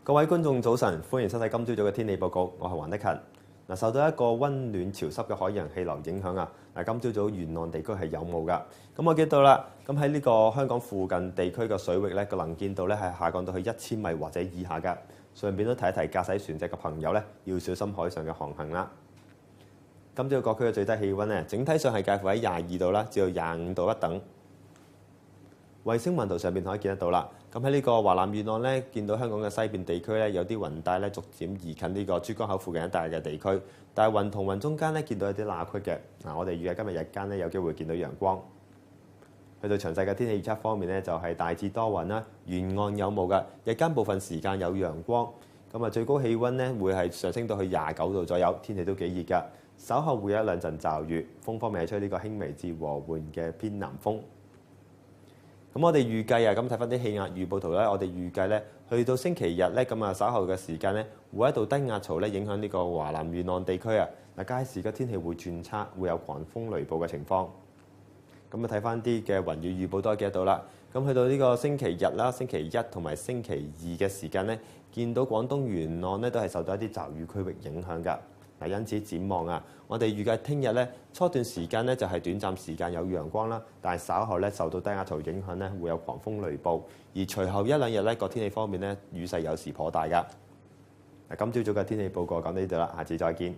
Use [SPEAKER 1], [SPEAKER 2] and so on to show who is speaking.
[SPEAKER 1] 各位觀眾早晨，歡迎收睇今朝早嘅天氣報告。我係黃德勤。受到一個溫暖潮濕嘅海洋氣流影響啊，今朝早沿岸地區係有霧㗎。咁我見到啦，咁喺呢個香港附近地區嘅水域咧，個能見度咧係下降到去1000米或者以下㗎。順便都提一提駕駛船隻嘅朋友咧，要小心海上嘅航行啦。今朝各區嘅最低氣温咧，整體上係介乎喺22度啦，至到25度不等。衛星雲圖上面可以見得到啦。咁喺呢個華南沿岸咧，見到香港嘅西邊地區咧，有啲雲帶咧逐漸移近呢個珠江口附近一帶嘅地區。但係雲同雲中間咧，見到有啲罅隙嘅。我哋預計今日日間咧有機會見到陽光。去到詳細嘅天氣預測方面咧，就係大致多雲啦，沿岸有霧㗎。日間部分時間有陽光。咁最高氣温咧會係上升到去29度左右，天氣都幾熱㗎。稍後會有一兩陣驟雨，風方面係吹呢個輕微至和緩嘅偏南風。咁我哋預計咁睇翻啲氣壓預報圖咧，我哋預計咧去到星期日咧，咁稍後嘅時間咧，會一道低壓槽咧影響呢個華南沿岸地區啊。屆時嘅天氣會轉差，會有狂風雷暴嘅情況。咁睇翻啲嘅雲雨預報都可以見得到啦。咁去到呢個星期日啦、星期一同埋星期二嘅時間咧，見到廣東沿岸咧都係受到一啲驟雨區域影響㗎。因此展望我哋預計聽日咧初段時間咧就係短暫時間有陽光啦，但係稍後咧受到低壓槽影響咧會有狂風雷暴，而隨後一兩日咧個天氣方面咧雨勢有時頗大㗎。今朝早嘅天氣報告講到呢度啦，下次再見。